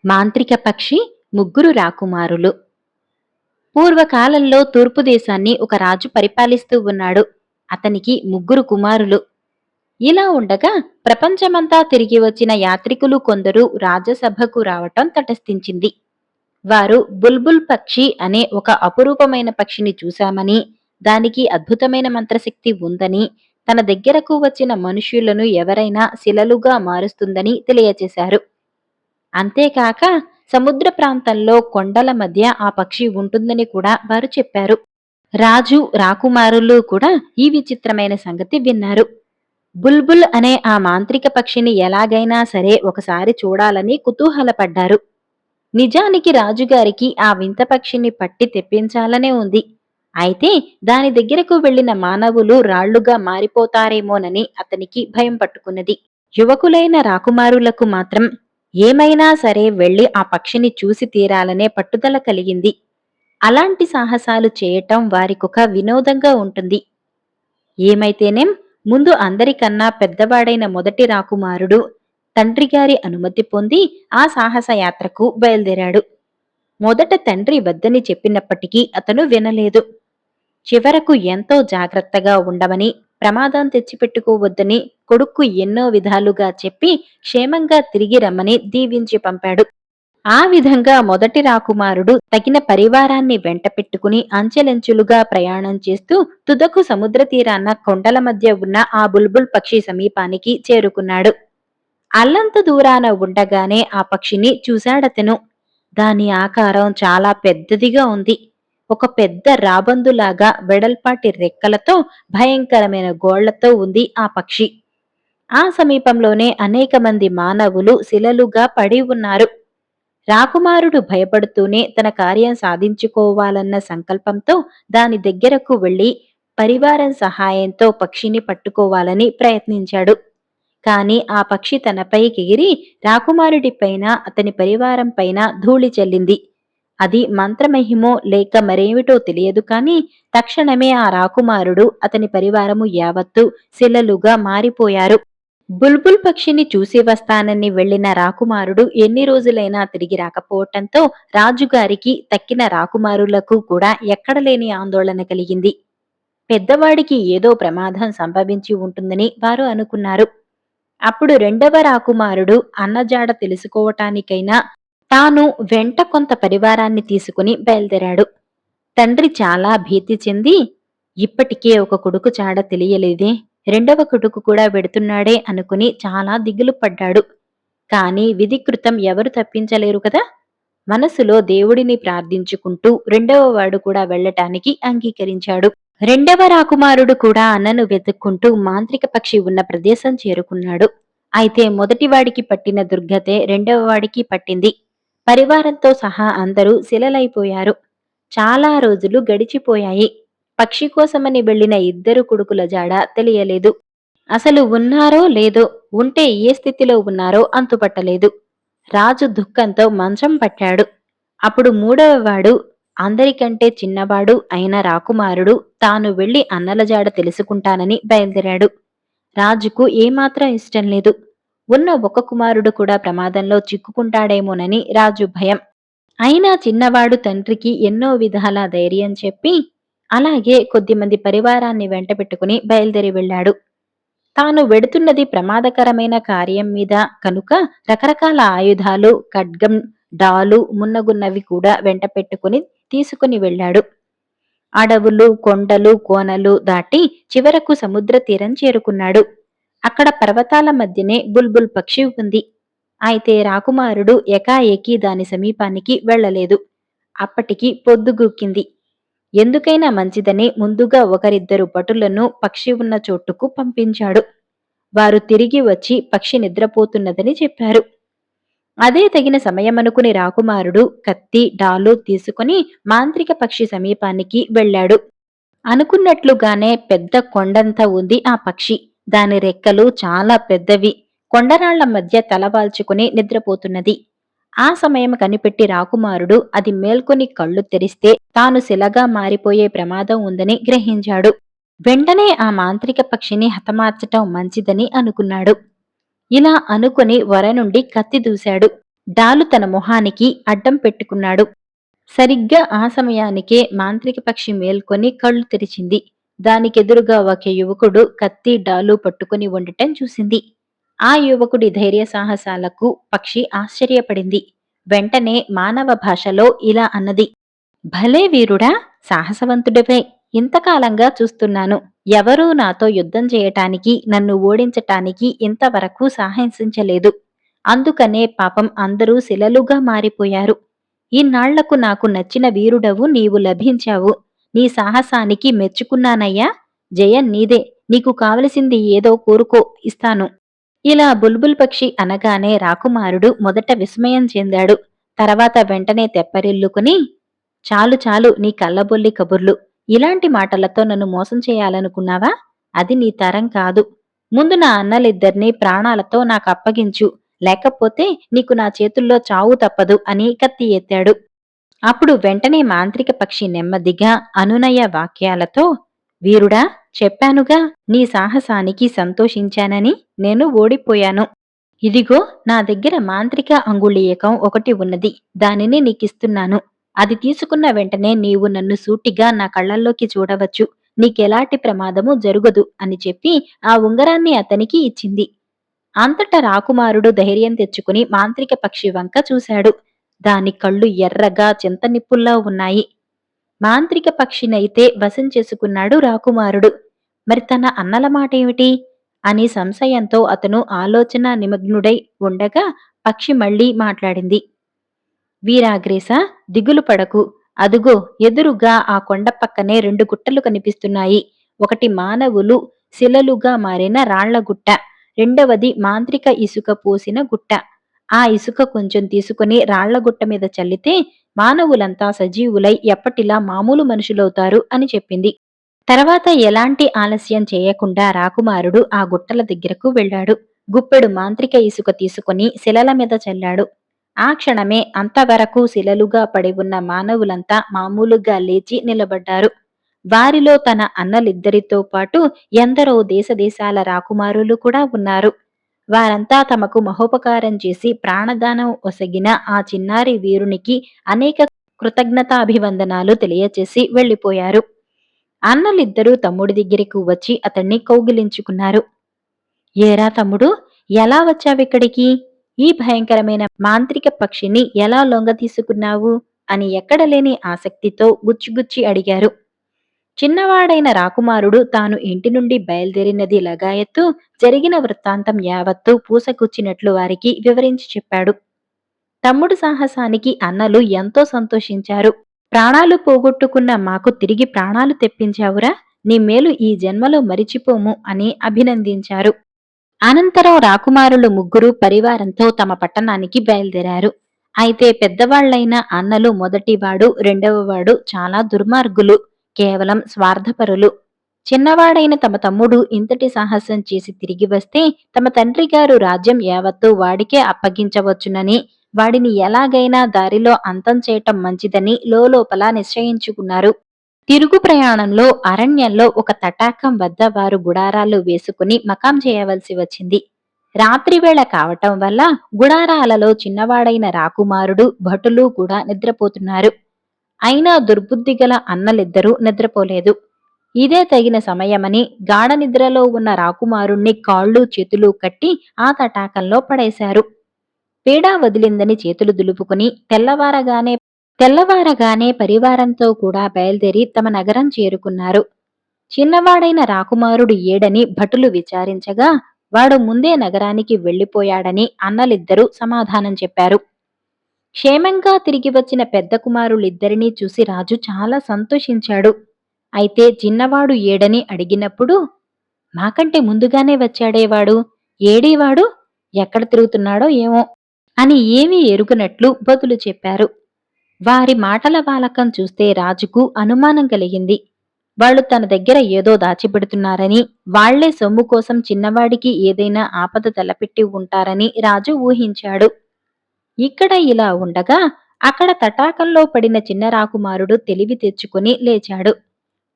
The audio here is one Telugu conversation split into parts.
మాంత్రిక పక్షి ముగ్గురు రాకుమారులు. పూర్వకాలంలో తూర్పు దేశాన్ని ఒక రాజు పరిపాలిస్తూ ఉన్నాడు. అతనికి ముగ్గురు కుమారులు. ఇలా ఉండగా ప్రపంచమంతా తిరిగి వచ్చిన యాత్రికులు కొందరు రాజసభకు రావటం తటస్థించింది. వారు బుల్బుల్ పక్షి అనే ఒక అపురూపమైన పక్షిని చూశామని, దానికి అద్భుతమైన మంత్రశక్తి ఉందని, తన దగ్గరకు వచ్చిన మనుష్యులను ఎవరైనా శిలలుగా మారుస్తుందని తెలియచేశారు. అంతేకాక సముద్ర ప్రాంతంలో కొండల మధ్య ఆ పక్షి ఉంటుందని కూడా వారు చెప్పారు. రాజు రాకుమారులు కూడా ఈ విచిత్రమైన సంగతి విన్నారు. బుల్బుల్ అనే ఆ మాంత్రిక పక్షిని ఎలాగైనా సరే ఒకసారి చూడాలని కుతూహలపడ్డారు. నిజానికి రాజుగారికి ఆ వింత పక్షిని పట్టి తెప్పించాలనే ఉంది. అయితే దాని దగ్గరకు వెళ్లిన మానవులు రాళ్లుగా మారిపోతారేమోనని అతనికి భయం పట్టుకున్నది. యువకులైన రాకుమారులకు మాత్రం ఏమైనా సరే వెళ్లి ఆ పక్షిని చూసి తీరాలనే పట్టుదల కలిగింది. అలాంటి సాహసాలు చేయటం వారికొక వినోదంగా ఉంటుంది. ఏమైతేనేం ముందు అందరికన్నా పెద్దవాడైన మొదటి రాకుమారుడు తండ్రిగారి అనుమతి పొంది ఆ సాహస యాత్రకు బయలుదేరాడు. మొదట తండ్రి వద్దని చెప్పినప్పటికీ అతను వినలేదు. చివరకు ఎంతో జాగ్రత్తగా ఉండమని, ప్రమాదం తెచ్చిపెట్టుకోవద్దని కొడుక్కు ఎన్నో విధాలుగా చెప్పి క్షేమంగా తిరిగి రమ్మని దీవించి పంపాడు. ఆ విధంగా మొదటి రాకుమారుడు తగిన పరివారాన్ని వెంట పెట్టుకుని అంచెలంచులుగా ప్రయాణం చేస్తూ తుదకు సముద్ర తీరాన కొండల మధ్య ఉన్న ఆ బుల్బుల్ పక్షి సమీపానికి చేరుకున్నాడు. అల్లంత దూరాన ఉండగానే ఆ పక్షిని చూశాడతను. దాని ఆకారం చాలా పెద్దదిగా ఉంది. ఒక పెద్ద రాబందులాగా వెడల్పాటి రెక్కలతో భయంకరమైన గోళ్లతో ఉంది ఆ పక్షి. ఆ సమీపంలోనే అనేక మంది మానవులు శిలలుగా పడి ఉన్నారు. రాకుమారుడు భయపడుతూనే తన కార్యం సాధించుకోవాలన్న సంకల్పంతో దాని దగ్గరకు వెళ్లి పరివారం సహాయంతో పక్షిని పట్టుకోవాలని ప్రయత్నించాడు. కాని ఆ పక్షి తనపైకెగిరి రాకుమారుడిపైన అతని పరివారం పైన ధూళి చల్లింది. అది మంత్రమహిమో లేక మరేమిటో తెలియదు కాని తక్షణమే ఆ రాకుమారుడు అతని పరివారము యావత్తు శిలలుగా మారిపోయారు. బుల్బుల్ పక్షిని చూసి వస్తానని వెళ్లిన రాకుమారుడు ఎన్ని రోజులైనా తిరిగి రాకపోవటంతో రాజుగారికి తక్కిన రాకుమారులకు కూడా ఎక్కడలేని ఆందోళన కలిగింది. పెద్దవాడికి ఏదో ప్రమాదం సంభవించి ఉంటుందని వారు అనుకున్నారు. అప్పుడు రెండవ రాకుమారుడు అన్నజాడ తెలుసుకోవటానికైనా తాను వెంట కొంత పరివారాన్ని తీసుకుని బయలుదేరాడు. తండ్రి చాలా భీతి చెంది, ఇప్పటికే ఒక కొడుకు చాడ తెలియలేదే, రెండవ కొడుకు కూడా వెడుతున్నాడే అనుకుని చాలా దిగులు పడ్డాడు. కాని విధికృతం ఎవరు తప్పించలేరు కదా. మనసులో దేవుడిని ప్రార్థించుకుంటూ రెండవ వాడు కూడా వెళ్లటానికి అంగీకరించాడు. రెండవ రాకుమారుడు కూడా అన్నను వెతుక్కుంటూ మాంత్రిక పక్షి ఉన్న ప్రదేశం చేరుకున్నాడు. అయితే మొదటివాడికి పట్టిన దుర్గతే రెండవ వాడికి పట్టింది. పరివారంతో సహా అందరూ శిలలైపోయారు. చాలా రోజులు గడిచిపోయాయి. పక్షి కోసమని వెళ్లిన ఇద్దరు కొడుకుల జాడ తెలియలేదు. అసలు ఉన్నారో లేదో, ఉంటే ఏ స్థితిలో ఉన్నారో అంతుపట్టలేదు. రాజు దుఃఖంతో మంచం పట్టాడు. అప్పుడు మూడవ వాడు, అందరికంటే చిన్నవాడు అయిన రాకుమారుడు తాను వెళ్లి అన్నల జాడ తెలుసుకుంటానని బయలుదేరాడు. రాజుకు ఏమాత్రం ఇష్టం లేదు. ఉన్న ఒక కుమారుడు కూడా ప్రమాదంలో చిక్కుకుంటాడేమోనని రాజు భయం. అయినా చిన్నవాడు తండ్రికి ఎన్నో విధాల ధైర్యం చెప్పి అలాగే కొద్దిమంది పరివారాన్ని వెంటబెట్టుకుని బయలుదేరి వెళ్ళాడు. తాను వెడుతున్నది ప్రమాదకరమైన కార్యం మీద కనుక రకరకాల ఆయుధాలు, ఖడ్గం, డాలు మున్నగున్నవి కూడా వెంట పెట్టుకుని తీసుకుని వెళ్ళాడు. అడవులు, కొండలు, కోనలు దాటి చివరకు సముద్ర తీరం చేరుకున్నాడు. అక్కడ పర్వతాల మధ్యనే బుల్బుల్ పక్షి ఉంది. అయితే రాకుమారుడు ఎకాఏకి దాని సమీపానికి వెళ్లలేదు. అప్పటికి పొద్దుగూకింది. ఎందుకైనా మంచిదని ముందుగా ఒకరిద్దరు భటులను పక్షి ఉన్న చోటుకు పంపించాడు. వారు తిరిగి వచ్చి పక్షి నిద్రపోతున్నదని చెప్పారు. అదే తగిన సమయమనుకుని రాకుమారుడు కత్తి, డాలు తీసుకుని మాంత్రిక పక్షి సమీపానికి వెళ్ళాడు. అనుకున్నట్లుగానే పెద్ద కొండంత ఉంది ఆ పక్షి. దాని రెక్కలు చాలా పెద్దవి. కొండరాళ్ల మధ్య తలవాల్చుకుని నిద్రపోతున్నది. ఆ సమయం కనిపెట్టి రాకుమారుడు అది మేల్కొని కళ్ళు తెరిస్తే తాను శిలగా మారిపోయే ప్రమాదం ఉందని గ్రహించాడు. వెంటనే ఆ మాంత్రిక పక్షిని హతమార్చటం మంచిదని అనుకున్నాడు. ఇలా అనుకుని వర నుండి కత్తి దూశాడు. డాలు తన మొహానికి అడ్డం పెట్టుకున్నాడు. సరిగ్గా ఆ సమయానికే మాంత్రిక పక్షి మేల్కొని కళ్ళు తెరిచింది. దానికెదురుగా ఒక యువకుడు కత్తి డాలు పట్టుకుని ఉండటం చూసింది. ఆ యువకుడి ధైర్య సాహసాలకు పక్షి ఆశ్చర్యపడింది. వెంటనే మానవ భాషలో ఇలా అన్నది: భలే వీరుడా, సాహసవంతుడివే. ఇంతకాలంగా చూస్తున్నాను. ఎవరూ నాతో యుద్ధం చేయటానికి, నన్ను ఓడించటానికి ఇంతవరకు సాహసించలేదు. అందుకనే పాపం అందరూ శిలలుగా మారిపోయారు. ఇన్నాళ్లకు నాకు నచ్చిన వీరుడవు నీవు లభించావు. నీ సాహసానికి మెచ్చుకున్నానయ్యా. జయం నీదే. నీకు కావలసింది ఏదో కోరుకో, ఇస్తాను. ఇలా బుల్బుల్ పక్షి అనగానే రాకుమారుడు మొదట విస్మయం చెందాడు. తర్వాత వెంటనే తెప్పరిల్లుకుని, చాలు చాలు నీ కల్లబొల్లి కబుర్లు. ఇలాంటి మాటలతో నన్ను మోసం చేయాలనుకున్నావా? అది నీ తరం కాదు. ముందు నా అన్నలిద్దర్నీ ప్రాణాలతో నాకప్పగించు. లేకపోతే నీకు నా చేతుల్లో చావు తప్పదు అని కత్తి ఎత్తాడు. అప్పుడు వెంటనే మాంత్రిక పక్షి నెమ్మదిగా అనునయ వాక్యాలతో, వీరుడా, చెప్పానుగా నీ సాహసానికి సంతోషించానని. నేను ఓడిపోయాను. ఇదిగో నా దగ్గర మాంత్రిక అంగుళీయకం ఒకటి ఉన్నది. దానిని నీకిస్తున్నాను. అది తీసుకున్న వెంటనే నీవు నన్ను సూటిగా నా కళ్ళల్లోకి చూడవచ్చు. నీకెలాంటి ప్రమాదము జరుగదు అని చెప్పి ఆ ఉంగరాన్ని అతనికి ఇచ్చింది. అంతటా రాకుమారుడు ధైర్యం తెచ్చుకుని మాంత్రిక పక్షి వంక చూశాడు. దాని కళ్ళు ఎర్రగా చింతనిప్పుల్లా ఉన్నాయి. మాంత్రిక పక్షినైతే వశం చేసుకున్నాడు రాకుమారుడు. మరి తన అన్నల మాటేమిటి అని సంశయంతో అతను ఆలోచన నిమగ్నుడై ఉండగా పక్షి మళ్లీ మాట్లాడింది. వీరాగ్రేస, దిగులు పడకు. అదుగో ఎదురుగా ఆ కొండ పక్కనే రెండు గుట్టలు కనిపిస్తున్నాయి. ఒకటి మానవులు శిలలుగా మారిన రాళ్ల గుట్ట, రెండవది మాంత్రిక ఇసుక పోసిన గుట్ట. ఆ ఇసుక కొంచెం తీసుకుని రాళ్ల గుట్ట మీద చల్లితే మానవులంతా సజీవులై ఎప్పటిలా మామూలు మనుషులవుతారు అని చెప్పింది. తర్వాత ఎలాంటి ఆలస్యం చేయకుండా రాకుమారుడు ఆ గుట్టల దగ్గరకు వెళ్ళాడు. గుప్పెడు మాంత్రిక ఇసుక తీసుకుని శిలల మీద చల్లాడు. ఆ క్షణమే అంతవరకు శిలలుగా పడి ఉన్న మానవులంతా మామూలుగా లేచి నిలబడ్డారు. వారిలో తన అన్నలిద్దరితో పాటు ఎందరో దేశదేశాల రాకుమారులు కూడా ఉన్నారు. వారంతా తమకు మహోపకారం చేసి ప్రాణదానం ఒసగిన ఆ చిన్నారి వీరునికి అనేక కృతజ్ఞతాభివందనాలు తెలియచేసి వెళ్లిపోయారు. అన్నలిద్దరూ తమ్ముడి దగ్గరకు వచ్చి అతన్ని కౌగిలించుకున్నారు. ఏరా తమ్ముడు, ఎలా వచ్చావిక్కడికి? ఈ భయంకరమైన మాంత్రిక పక్షిని ఎలా లొంగ తీసుకున్నావు అని ఎక్కడలేని ఆసక్తితో గుచ్చిగుచ్చి అడిగారు. చిన్నవాడైన రాకుమారుడు తాను ఇంటి నుండి బయలుదేరినది లగాయత్తు జరిగిన వృత్తాంతం యావత్తూ పూసగుచ్చినట్లు వారికి వివరించి చెప్పాడు. తమ్ముడు సాహసానికి అన్నలు ఎంతో సంతోషించారు. ప్రాణాలు పోగొట్టుకున్న మాకు తిరిగి ప్రాణాలు తెప్పించావురా, నీ మేలు ఈ జన్మలో మరిచిపోము అని అభినందించారు. అనంతరం రాకుమారులు ముగ్గురు పరివారంతో తమ పట్టణానికి బయలుదేరారు. అయితే పెద్దవాళ్లైన అన్నలు మొదటివాడు రెండవవాడు చాలా దుర్మార్గులు, కేవలం స్వార్థపరులు. చిన్నవాడైన తమ తమ్ముడు ఇంతటి సాహసం చేసి తిరిగి వస్తే తమ తండ్రి గారు రాజ్యం యావత్తూ వాడికే అప్పగించవచ్చునని, వాడిని ఎలాగైనా దారిలో అంతం చేయటం మంచిదని లోలోపల నిశ్చయించుకున్నారు. తిరుగు ప్రయాణంలో అరణ్యంలో ఒక తటాకం వద్ద వారు గుడారాలు వేసుకుని మకాం చేయవలసి వచ్చింది. రాత్రివేళ కావటం వల్ల గుడారాలలో చిన్నవాడైన రాకుమారుడు భటులు కూడా నిద్రపోతున్నారు. అయినా దుర్బుద్ధిగల అన్నలిద్దరూ నిద్రపోలేదు. ఇదే తగిన సమయమని గాఢ నిద్రలో ఉన్న రాకుమారుణ్ణి కాళ్ళు చేతులు కట్టి ఆ తటాకంలో పడేశారు. పీడా వదిలిందని చేతులు దులుపుకుని తెల్లవారగానే పరివారంతో కూడా బయలుదేరి తమ నగరం చేరుకున్నారు. చిన్నవాడైన రాకుమారుడు ఏడని భటులు విచారించగా వాడు ముందే నగరానికి వెళ్లిపోయాడని అన్నలిద్దరూ సమాధానం చెప్పారు. క్షేమంగా తిరిగి వచ్చిన పెద్ద కుమారులిద్దరినీ చూసి రాజు చాలా సంతోషించాడు. అయితే చిన్నవాడు ఏడని అడిగినప్పుడు, మాకంటే ముందుగానే వచ్చాడేవాడు, ఏడీవాడు, ఎక్కడ తిరుగుతున్నాడో ఏమో అని ఏమీ ఎరుగనట్లు బదులు చెప్పారు. వారి మాటల వాలకం చూస్తే రాజుకు అనుమానం కలిగింది. వాళ్ళు తన దగ్గర ఏదో దాచిపెడుతున్నారని, వాళ్లే సొమ్ము కోసం చిన్నవాడికి ఏదైనా ఆపద తలపెట్టి ఉంటారని రాజు ఊహించాడు. ఇక్కడ ఇలా ఉండగా అక్కడ తటాకంలో పడిన చిన్న రాకుమారుడు తెలివి తెచ్చుకుని లేచాడు.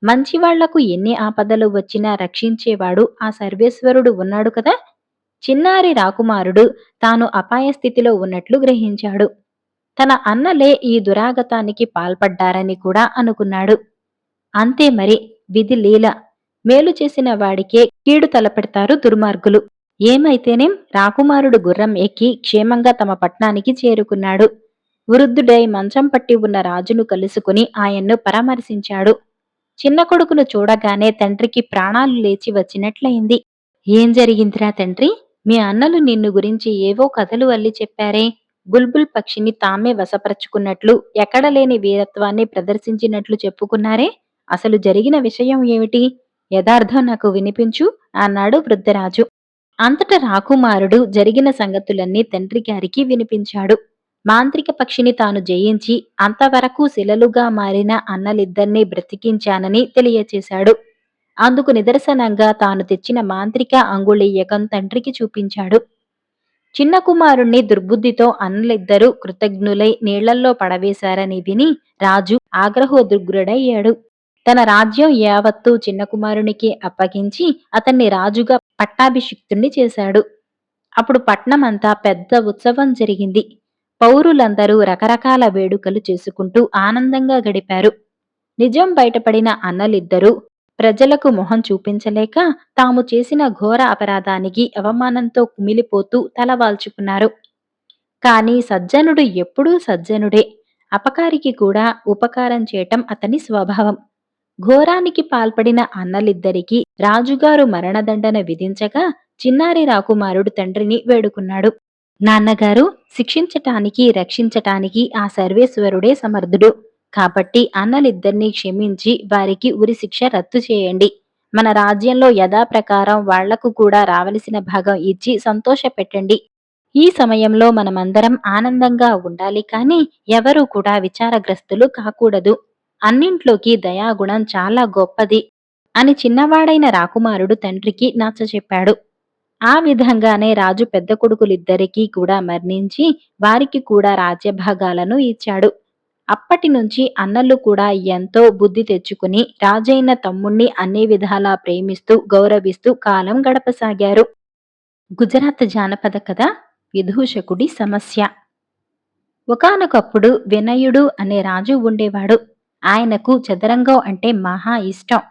మంచివాళ్లకు ఎన్ని ఆపదలు వచ్చినా రక్షించేవాడు ఆ సర్వేశ్వరుడు ఉన్నాడు కదా. చిన్నారి రాకుమారుడు తాను అపాయ స్థితిలో ఉన్నట్లు గ్రహించాడు. తన అన్నలే ఈ దురాగతానికి పాల్పడ్డారని కూడా అనుకున్నాడు. అంతే మరి, విధి లీల. మేలు చేసిన వాడికే కీడు తలపెడతారు దుర్మార్గులు. ఏమైతేనేం రాకుమారుడు గుర్రం ఎక్కి క్షేమంగా తమ పట్నానికి చేరుకున్నాడు. వృద్ధుడై మంచం పట్టి ఉన్న రాజును కలుసుకుని ఆయన్ను పరామర్శించాడు. చిన్న కొడుకును చూడగానే తండ్రికి ప్రాణాలు లేచి వచ్చినట్లయింది. ఏం జరిగిందిరా తండ్రి? మీ అన్నలు నిన్ను గురించి ఏవో కథలు అల్లి చెప్పారే? బుల్బుల్ పక్షిని తామే వశపరచుకున్నట్లు, ఎక్కడలేని వీరత్వాన్ని ప్రదర్శించినట్లు చెప్పుకున్నారే? అసలు జరిగిన విషయం ఏమిటి? యథార్థం నాకు వినిపించు అన్నాడు వృద్ధరాజు. అంతట రాకుమారుడు జరిగిన సంగతులన్నీ తండ్రి గారికి వినిపించాడు. మాంత్రిక పక్షిని తాను జయించి అంతవరకు శిలలుగా మారిన అన్నలిద్దరినీ బ్రతికించానని తెలియచేశాడు. అందుకు నిదర్శనంగా తాను తెచ్చిన మాంత్రిక అంగుళీయకం తండ్రికి చూపించాడు. చిన్న కుమారుణ్ణి దుర్బుద్ధితో అన్నలిద్దరూ కృతజ్ఞులై నీళ్లల్లో పడవేశారని విని రాజు ఆగ్రహోద్రుగ్రుడయ్యాడు. తన రాజ్యం యావత్తూ చిన్న కుమారునికి అప్పగించి అతన్ని రాజుగా పట్టాభిషిక్తుణ్ణి చేశాడు. అప్పుడు పట్నమంతా పెద్ద ఉత్సవం జరిగింది. పౌరులందరూ రకరకాల వేడుకలు చేసుకుంటూ ఆనందంగా గడిపారు. నిజం బయటపడిన అన్నలిద్దరూ ప్రజలకు మొహం చూపించలేక తాము చేసిన ఘోర అపరాధానికి అవమానంతో కుమిలిపోతూ తలవాల్చుకున్నారు. కాని సజ్జనుడు ఎప్పుడూ సజ్జనుడే. అపకారికి కూడా ఉపకారం చేయటం అతని స్వభావం. ఘోరానికి పాల్పడిన అన్నలిద్దరికీ రాజుగారు మరణదండన విధించగా చిన్నారి రాకుమారుడు తండ్రిని వేడుకున్నాడు. నాన్నగారు, శిక్షించటానికి రక్షించటానికి ఆ సర్వేశ్వరుడే సమర్థుడు. కాబట్టి అన్నలిద్దరినీ క్షమించి వారికి ఉరిశిక్ష రద్దు చేయండి. మన రాజ్యంలో యథాప్రకారం వాళ్లకు కూడా రావలసిన భాగం ఇచ్చి సంతోషపెట్టండి. ఈ సమయంలో మనమందరం ఆనందంగా ఉండాలి కాని ఎవరూ కూడా విచారగ్రస్తులు కాకూడదు. అన్నింట్లోకి దయాగుణం చాలా గొప్పది అని చిన్నవాడైన రాకుమారుడు తండ్రికి నచ్చచెప్పాడు. ఆ విధంగానే రాజు పెద్ద కొడుకులిద్దరికీ కూడా మరణించి వారికి కూడా రాజ్యభాగాలను ఇచ్చాడు. అప్పటి నుంచి అన్నలు కూడా ఎంతో బుద్ధి తెచ్చుకుని రాజైన తమ్ముణ్ణి అన్ని విధాలా ప్రేమిస్తూ గౌరవిస్తూ కాలం గడపసాగారు. గుజరాత్ జానపద కథ విదూషకుడి సమస్య. ఒకానొకప్పుడు వినయుడు అనే రాజు ఉండేవాడు. ఆయనకు చదరంగం అంటే మహా ఇష్టం.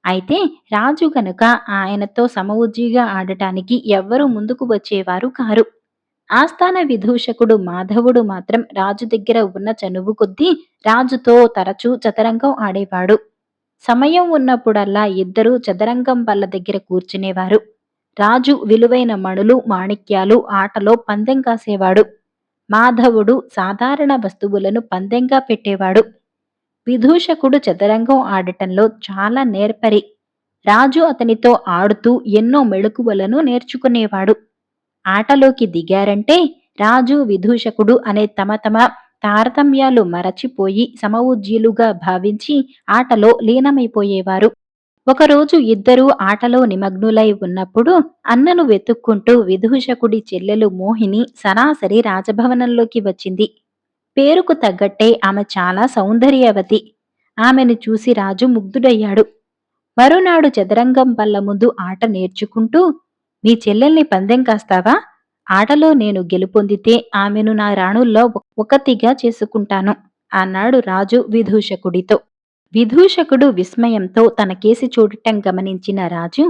అయితే రాజు గనుక ఆయనతో సమవుజ్జిగా ఆడటానికి ఎవ్వరూ ముందుకు వచ్చేవారు కారు. ఆస్థాన విదూషకుడు మాధవుడు మాత్రం రాజు దగ్గర ఉన్న చనువు కొద్దీ రాజుతో తరచూ చదరంగం ఆడేవాడు. సమయం ఉన్నప్పుడల్లా ఇద్దరూ చదరంగం బల్ల దగ్గర కూర్చునేవారు. రాజు విలువైన మణులు మాణిక్యాలు ఆటలో పందెం కాసేవాడు. మాధవుడు సాధారణ వస్తువులను పందెంగా పెట్టేవాడు. విదూషకుడు చదరంగం ఆడటంలో చాలా నేర్పరి. రాజు అతనితో ఆడుతూ ఎన్నో మెళకువలను నేర్చుకునేవాడు. ఆటలోకి దిగారంటే రాజు విదూషకుడు అనే తమ తమ తారతమ్యాలు మరచిపోయి సమవుజ్యులుగా భావించి ఆటలో లీనమైపోయేవారు. ఒకరోజు ఇద్దరూ ఆటలో నిమగ్నులై ఉన్నప్పుడు అన్నను వెతుక్కుంటూ విదూషకుడి చెల్లెలు మోహిని సరాసరి రాజభవనంలోకి వచ్చింది. పేరుకు తగ్గట్టే ఆమె చాలా సౌందర్యవతి. ఆమెను చూసి రాజు ముగ్ధుడయ్యాడు. మరునాడు చదరంగం బల్ల ముందు ఆట నేర్చుకుంటూ, మీ చెల్లెల్ని పందెం కాస్తావా? ఆటలో నేను గెలుపొందితే ఆమెను నా రాణుల్లో ఒకతిగా చేసుకుంటాను అన్నాడు రాజు విదూషకుడితో. విదూషకుడు విస్మయంతో తన కేసి చూడటం గమనించిన రాజు,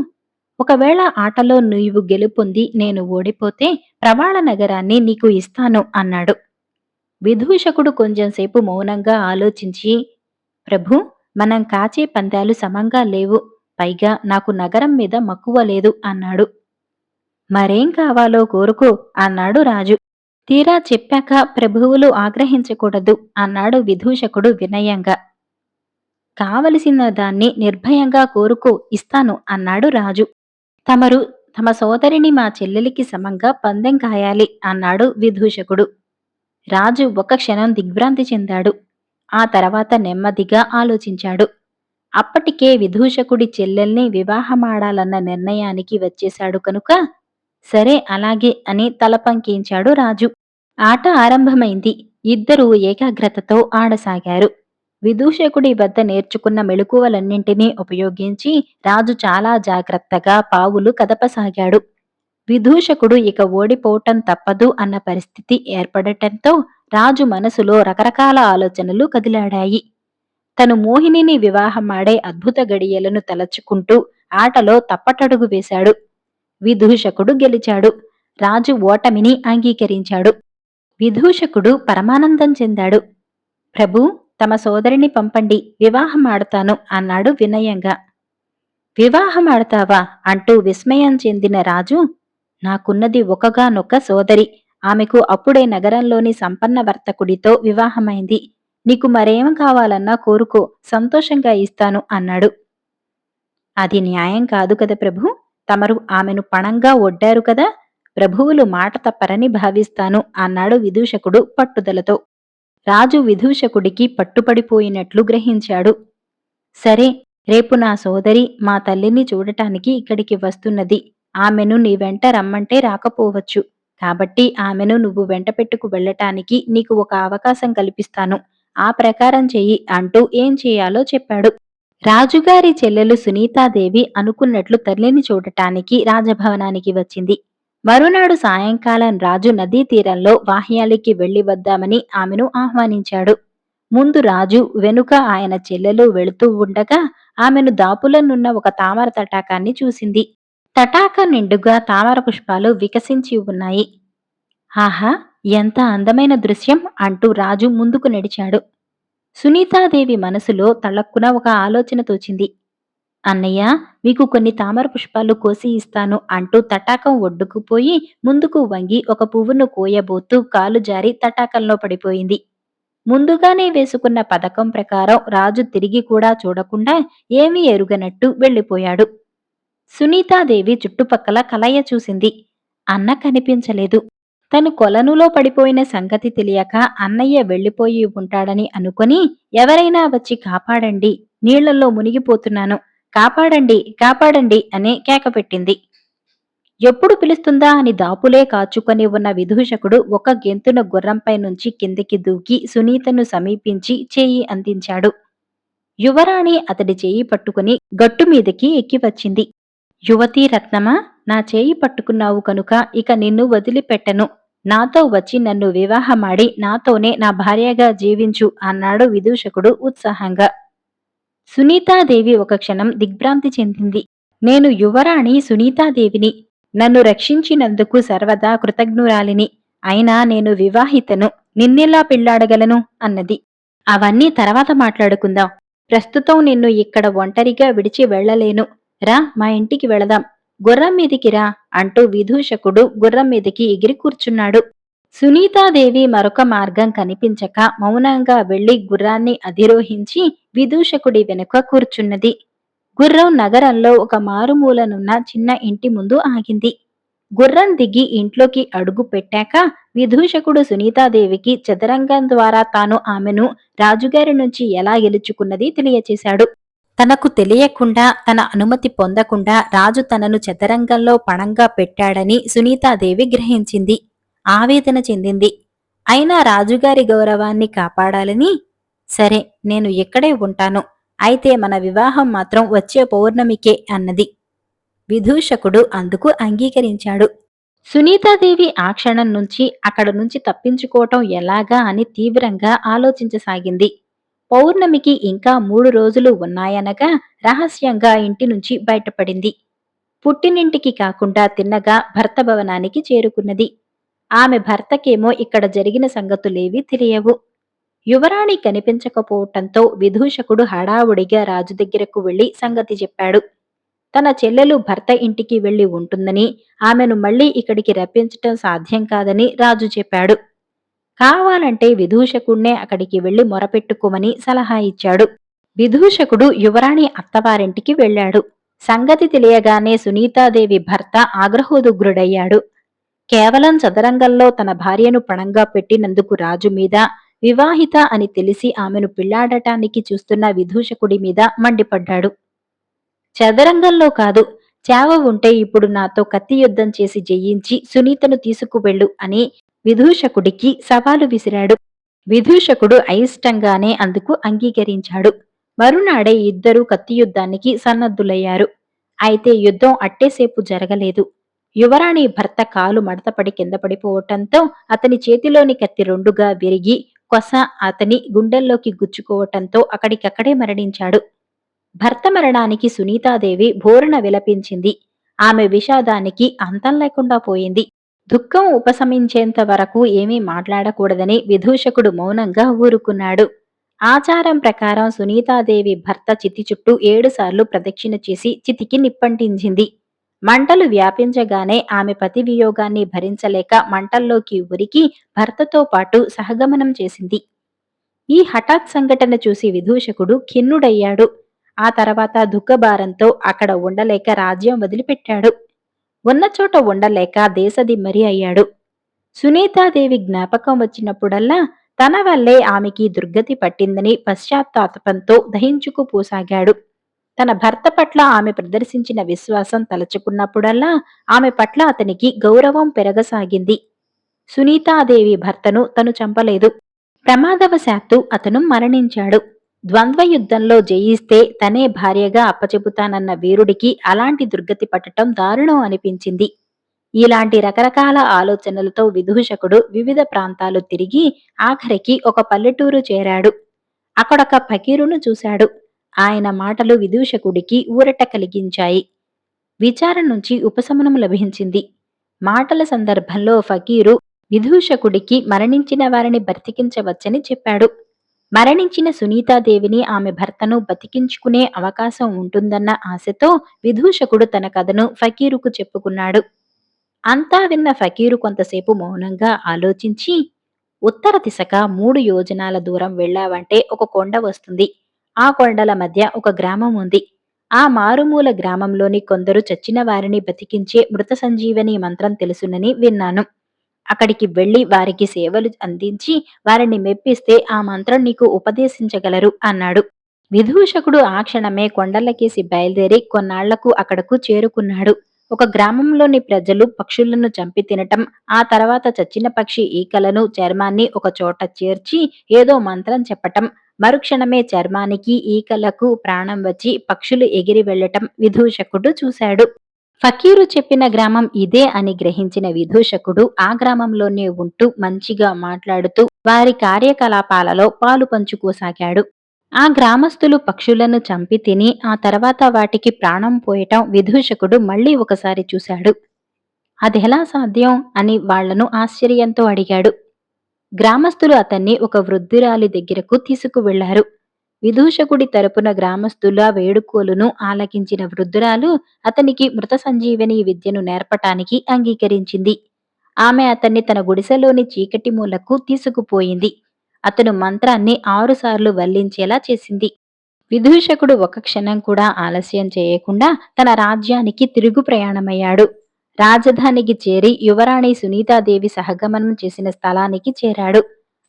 ఒకవేళ ఆటలో నీవు గెలుపొంది నేను ఓడిపోతే ప్రవాళ నగరాన్ని నీకు ఇస్తాను అన్నాడు. విదూషకుడు కొంచెంసేపు మౌనంగా ఆలోచించి, ప్రభూ, మనం కాచే పందాలు సమంగా లేవు. పైగా నాకు నగరం మీద మక్కువ లేదు అన్నాడు. మరేం కావాలో కోరుకో అన్నాడు రాజు. తీరా చెప్పాక ప్రభువులు ఆగ్రహించకూడదు అన్నాడు విదూషకుడు వినయంగా. కావలసిన దాన్ని నిర్భయంగా కోరుకో, ఇస్తాను అన్నాడు రాజు. తమరు తమ సోదరిని మా చెల్లెలికి సమంగా పందెం కాయాలి అన్నాడు విదూషకుడు. రాజు ఒక క్షణం దిగ్భ్రాంతి చెందాడు. ఆ తర్వాత నెమ్మదిగా ఆలోచించాడు. అప్పటికే విదూషకుడి చెల్లెల్ని వివాహమాడాలన్న నిర్ణయానికి వచ్చేశాడు కనుక సరే అలాగే అని తల పంకించాడు రాజు. ఆట ఆరంభమైంది. ఇద్దరూ ఏకాగ్రతతో ఆడసాగారు. విదూషకుడి వద్ద నేర్చుకున్న మెళకువలన్నింటినీ ఉపయోగించి రాజు చాలా జాగ్రత్తగా పావులు కదపసాగాడు. విదూషకుడు ఇక ఓడిపోవటం తప్పదు అన్న పరిస్థితి ఏర్పడటంతో రాజు మనసులో రకరకాల ఆలోచనలు కదిలాడాయి. తను మోహినిని వివాహమాడే అద్భుత గడియలను తలచుకుంటూ ఆటలో తప్పటడుగు వేశాడు. విదూషకుడు గెలిచాడు. రాజు ఓటమిని అంగీకరించాడు. విదూషకుడు పరమానందం చెందాడు. ప్రభూ, తమ సోదరిని పంపండి, వివాహమాడతాను అన్నాడు వినయంగా. వివాహమాడతావా అంటూ విస్మయం చెందిన రాజు, నాకున్నది ఒకగానొక్క సోదరి. ఆమెకు అప్పుడే నగరంలోని సంపన్న వర్తకుడితో వివాహమైంది. నీకు మరేం కావాలన్నా కోరుకో, సంతోషంగా ఇస్తాను అన్నాడు. అది న్యాయం కాదు కదా ప్రభు. తమరు ఆమెను పణంగా ఒడ్డారు కదా. ప్రభువులు మాట తప్పరని భావిస్తాను అన్నాడు విదూషకుడు పట్టుదలతో. రాజు విదూషకుడికి పట్టుపడిపోయినట్లు గ్రహించాడు. సరే, రేపు నా సోదరి మా తల్లిని చూడటానికి ఇక్కడికి వస్తున్నది. ఆమెను నీ వెంట రమ్మంటే రాకపోవచ్చు. కాబట్టి ఆమెను నువ్వు వెంటపెట్టుకు వెళ్ళటానికి నీకు ఒక అవకాశం కల్పిస్తాను. ఆ ప్రకారం చెయ్యి అంటూ ఏం చేయాలో చెప్పాడు. రాజుగారి చెల్లెలు సునీతాదేవి అనుకున్నట్లు తల్లిని చూడటానికి రాజభవనానికి వచ్చింది. మరునాడు సాయంకాలం రాజు నదీ తీరంలో వాహ్యాలికి వెళ్లి వద్దామని ఆమెను ఆహ్వానించాడు. ముందు రాజు, వెనుక ఆయన చెల్లెలు వెళుతూ ఉండగా ఆమెను దాపులనున్న ఒక తామర తటాకాన్ని చూసింది. తటాక నిండుగా తామర పుష్పాలు వికసించి ఉన్నాయి. ఆహా, ఎంత అందమైన దృశ్యం అంటూ రాజు ముందుకు నడిచాడు. సునీతాదేవి మనసులో తళక్కున ఒక ఆలోచన తోచింది. అన్నయ్య, మీకు కొన్ని తామర పుష్పాలు కోసి ఇస్తాను అంటూ తటాకం ఒడ్డుకు పోయి ముందుకు వంగి ఒక పువ్వును కోయబోతూ కాలు జారి తటాకంలో పడిపోయింది. ముందుగానే వేసుకున్న పథకం ప్రకారం రాజు తిరిగి కూడా చూడకుండా ఏమీ ఎరుగనట్టు వెళ్లిపోయాడు. సునీతాదేవి చుట్టుపక్కల కలయ చూసింది. అన్న కనిపించలేదు. తను కొలనులో పడిపోయిన సంగతి తెలియక అన్నయ్య వెళ్లిపోయి ఉంటాడని అనుకుని, ఎవరైనా వచ్చి కాపాడండి, నీళ్లలో మునిగిపోతున్నాను, కాపాడండి, కాపాడండి అని కేకపెట్టింది. ఎప్పుడు పిలుస్తుందా అని దాపులే కాచుకొని ఉన్న విదూషకుడు ఒక గెంతున గుర్రంపై నుంచి కిందికి దూకి సునీతను సమీపించి చేయి అందించాడు. యువరాణి అతడి చేయి పట్టుకుని గట్టుమీదకి ఎక్కివచ్చింది. యువతీ రత్నమా, నా చేయి పట్టుకున్నావు కనుక ఇక నిన్ను వదిలిపెట్టను. నాతో వచ్చి నన్ను వివాహమాడి నాతోనే నా భార్యగా జీవించు అన్నాడు విదూషకుడు ఉత్సాహంగా. సునీతాదేవి ఒక క్షణం దిగ్భ్రాంతి చెందింది. నేను యువరాణి సునీతాదేవిని. నన్ను రక్షించినందుకు సర్వదా కృతజ్ఞురాలిని. అయినా నేను వివాహితను. నిన్నెలా పెళ్లాడగలను అన్నది. అవన్నీ తర్వాత మాట్లాడుకుందాం. ప్రస్తుతం నిన్ను ఇక్కడ ఒంటరిగా విడిచి వెళ్లలేను. రా, మా ఇంటికి వెళదాం. గుర్రం మీదికి రా అంటూ విదూషకుడు గుర్రం మీదికి ఎగిరి కూర్చున్నాడు. సునీతాదేవి మరొక మార్గం కనిపించక మౌనంగా వెళ్లి గుర్రాన్ని అధిరోహించి విదూషకుడి వెనుక కూర్చున్నది. గుర్రం నగరంలో ఒక మారుమూలనున్న చిన్న ఇంటి ముందు ఆగింది. గుర్రం దిగి ఇంట్లోకి అడుగు పెట్టాక విదూషకుడు సునీతాదేవికి చదరంగం ద్వారా తాను ఆమెను రాజుగారి నుంచి ఎలా గెలుచుకున్నది తెలియచేశాడు. తనకు తెలియకుండా, తన అనుమతి పొందకుండా రాజు తనను చదరంగంలో పణంగా పెట్టాడని సునీతాదేవి గ్రహించింది. ఆవేదన చెందింది. అయినా రాజుగారి గౌరవాన్ని కాపాడాలని, సరే, నేను ఇక్కడే ఉంటాను. అయితే మన వివాహం మాత్రం వచ్చే పౌర్ణమికే అన్నది. విదూషకుడు అందుకు అంగీకరించాడు. సునీతాదేవి ఆ క్షణం నుంచి అక్కడ నుంచి తప్పించుకోవటం ఎలాగా అని తీవ్రంగా ఆలోచించసాగింది. పౌర్ణమికి ఇంకా 3 రోజులు ఉన్నాయనగా రహస్యంగా ఇంటి నుంచి బయటపడింది. పుట్టినింటికి కాకుండా తిన్నగా భర్త భవనానికి చేరుకున్నది. ఆమె భర్తకేమో ఇక్కడ జరిగిన సంగతులేవీ తెలియవు. యువరాణి కనిపించకపోవటంతో విదూషకుడు హడావుడిగా రాజు దగ్గరకు వెళ్లి సంగతి చెప్పాడు. తన చెల్లెలు భర్త ఇంటికి వెళ్లి ఉంటుందని, ఆమెను మళ్లీ ఇక్కడికి రప్పించటం సాధ్యం కాదని రాజు చెప్పాడు. కావాలంటే విదూషకుణ్ణే అక్కడికి వెళ్లి మొరపెట్టుకోమని సలహా ఇచ్చాడు. విదూషకుడు యువరాణి అత్తవారింటికి వెళ్లాడు. సంగతి తెలియగానే సునీతాదేవి భర్త ఆగ్రహోదుగ్రుడయ్యాడు. కేవలం చదరంగంలో తన భార్యను పణంగా పెట్టినందుకు రాజు మీద, వివాహిత అని తెలిసి ఆమెను పెళ్లాడటానికి చూస్తున్న విదూషకుడి మీద మండిపడ్డాడు. చదరంగంలో కాదు, చావ ఉంటే ఇప్పుడు నాతో కత్తి యుద్ధం చేసి జయించి సునీతను తీసుకువెళ్ళు అని విదూషకుడికి సవాలు విసిరాడు. విదూషకుడు అయిష్టంగానే అందుకు అంగీకరించాడు. మరునాడే ఇద్దరూ కత్తియుద్ధానికి సన్నద్ధులయ్యారు. అయితే యుద్ధం అట్టేసేపు జరగలేదు. యువరాణి భర్త కాలు మడతపడి కింద పడిపోవటంతో అతని చేతిలోని కత్తి రెండుగా విరిగి కొస అతని గుండెల్లోకి గుచ్చుకోవటంతో అక్కడికక్కడే మరణించాడు. భర్త మరణానికి సునీతాదేవి బోరున విలపించింది. ఆమె విషాదానికి అంతం లేకుండా పోయింది. దుఃఖం ఉపశమించేంత వరకు ఏమీ మాట్లాడకూడదని విదూషకుడు మౌనంగా ఊరుకున్నాడు. ఆచారం ప్రకారం సునీతాదేవి భర్త చితి చుట్టూ 7 సార్లు ప్రదక్షిణ చేసి చితికి నిప్పంటించింది. మంటలు వ్యాపించగానే ఆమె పతి వియోగాన్ని భరించలేక మంటల్లోకి ఉరికి భర్తతో పాటు సహగమనం చేసింది. ఈ హఠాత్ సంఘటన చూసి విదూషకుడు ఖిన్నుడయ్యాడు. ఆ తర్వాత దుఃఖభారంతో అక్కడ ఉండలేక రాజ్యం వదిలిపెట్టాడు. ఉన్న చోట ఉండలేక దేశదిమ్మరి అయ్యాడు. సునీతాదేవి జ్ఞాపకం వచ్చినప్పుడల్లా తన వల్లే ఆమెకి దుర్గతి పట్టిందని పశ్చాత్తాపంతో దహించుకుపోసాగాడు. తన భర్త పట్ల ఆమె ప్రదర్శించిన విశ్వాసం తలచుకున్నప్పుడల్లా ఆమె పట్ల అతనికి గౌరవం పెరగసాగింది. సునీతాదేవి భర్తను తను చంపలేదు. ప్రమాదవశాత్తు అతను మరణించాడు. ద్వంద్వ యుద్ధంలో జయిస్తే తనే భార్యగా అప్పచెబుతానన్న వీరుడికి అలాంటి దుర్గతి పట్టటం దారుణం అనిపించింది. ఇలాంటి రకరకాల ఆలోచనలతో విదూషకుడు వివిధ ప్రాంతాలు తిరిగి ఆఖరికి ఒక పల్లెటూరు చేరాడు. అక్కడొక ఫకీరును చూశాడు. ఆయన మాటలు విదూషకుడికి ఊరట కలిగించాయి. విచారం నుంచి ఉపశమనం లభించింది. మాటల సందర్భంలో ఫకీరు విదూషకుడికి మరణించిన వారిని బ్రతికించవచ్చని చెప్పాడు. మరణించిన సునీతాదేవిని ఆమె భర్తను బతికించుకునే అవకాశం ఉంటుందన్న ఆశతో విదూషకుడు తన కథను ఫకీరుకు చెప్పుకున్నాడు. అంతా విన్న ఫకీరు కొంతసేపు మౌనంగా ఆలోచించి, ఉత్తర దిశగా 3 యోజనాల దూరం వెళ్ళావంటే ఒక కొండ వస్తుంది. ఆ కొండల మధ్య ఒక గ్రామం ఉంది. ఆ మారుమూల గ్రామంలోని కొందరు చచ్చిన వారిని బతికించే మృత సంజీవని మంత్రం తెలుసునని విన్నాను. అక్కడికి వెళ్లి వారికి సేవలు అందించి వారిని మెప్పిస్తే ఆ మంత్రం నీకు ఉపదేశించగలరు అన్నాడు. విదూషకుడు ఆ క్షణమే కొండలకేసి బయలుదేరి కొన్నాళ్లకు అక్కడకు చేరుకున్నాడు. ఒక గ్రామంలోని ప్రజలు పక్షులను చంపి తినటం, ఆ తర్వాత చచ్చిన పక్షి ఈకలను చర్మాన్ని ఒక చోట చేర్చి ఏదో మంత్రం చెప్పటం, మరుక్షణమే చర్మానికి ఈకలకు ప్రాణం వచ్చి పక్షులు ఎగిరి వెళ్లటం విదూషకుడు చూశాడు. ఫకీరు చెప్పిన గ్రామం ఇదే అని గ్రహించిన విదూషకుడు ఆ గ్రామంలోనే ఉంటూ మంచిగా మాట్లాడుతూ వారి కార్యకలాపాలలో పాలు పంచుకోసాగాడు. ఆ గ్రామస్తులు పక్షులను చంపి తిని ఆ తర్వాత వాటికి ప్రాణం పోయటం విదూషకుడు మళ్ళీ ఒకసారి చూశాడు. అదెలా సాధ్యం అని వాళ్లను ఆశ్చర్యంతో అడిగాడు. గ్రామస్తులు అతన్ని ఒక వృద్ధురాలి దగ్గరకు తీసుకువెళ్లారు. విదూషకుడి తరపున గ్రామస్తుల వేడుకోలును ఆలకించిన వృద్ధురాలు అతనికి మృత సంజీవని విద్యను నేర్పటానికి అంగీకరించింది. ఆమె అతన్ని తన గుడిసెలోని చీకటి మూలకు తీసుకుపోయింది. అతను మంత్రాన్ని 6 సార్లు వల్లించేలా చేసింది. విదూషకుడు ఒక క్షణం కూడా ఆలస్యం చేయకుండా తన రాజ్యానికి తిరుగు ప్రయాణమయ్యాడు. రాజధానికి చేరి యువరాణి సునీతాదేవి సహగమనం చేసిన స్థలానికి చేరాడు.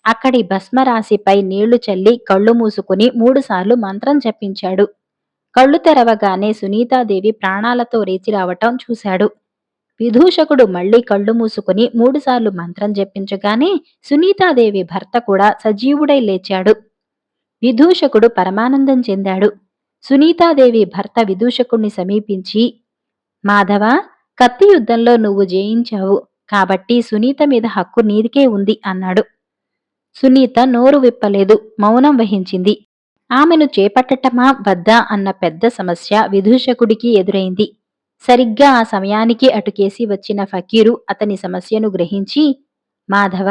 అక్కడి భస్మరాశిపై నీళ్లు చల్లి కళ్ళు మూసుకుని 3 సార్లు మంత్రం జపించాడు. కళ్ళు తెరవగానే సునీతాదేవి ప్రాణాలతో లేచి రావటం చూశాడు. విదూషకుడు మళ్లీ కళ్ళు మూసుకుని 3 సార్లు మంత్రం జపించగానే సునీతాదేవి భర్త కూడా సజీవుడై లేచాడు. విదూషకుడు పరమానందం చెందాడు. సునీతాదేవి భర్త విదూషకుణ్ణి సమీపించి, మాధవ, కత్తి యుద్ధంలో నువ్వు జయించావు కాబట్టి సునీత మీద హక్కు నీదికే ఉంది అన్నాడు. సునీత నోరు విప్పలేదు, మౌనం వహించింది. ఆమెను చేపట్టటమా వద్దా అన్న పెద్ద సమస్య విదూషకుడికి ఎదురైంది. సరిగ్గా ఆ సమయానికి అటుకేసి వచ్చిన ఫకీరు అతని సమస్యను గ్రహించి, మాధవ,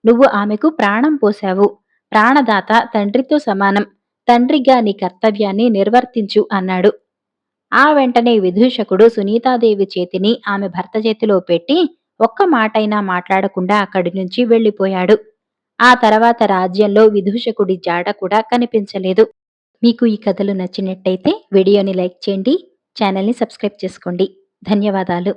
నువ్వు ఆమెకు ప్రాణం పోశావు. ప్రాణదాత తండ్రితో సమానం. తండ్రిగా నీ కర్తవ్యాన్ని నిర్వర్తించు అన్నాడు. ఆ వెంటనే విదూషకుడు సునీతాదేవి చేతిని ఆమె భర్త చేతిలో పెట్టి ఒక్క మాటైనా మాట్లాడకుండా అక్కడి నుంచి వెళ్లిపోయాడు. ఆ తర్వాత రాజ్యంలో విదూషకుడి జాడ కూడా కనిపించలేదు. మీకు ఈ కథలు నచ్చినట్టయితే వీడియోని లైక్ చేయండి, ఛానల్ని సబ్స్క్రైబ్ చేసుకోండి. ధన్యవాదాలు.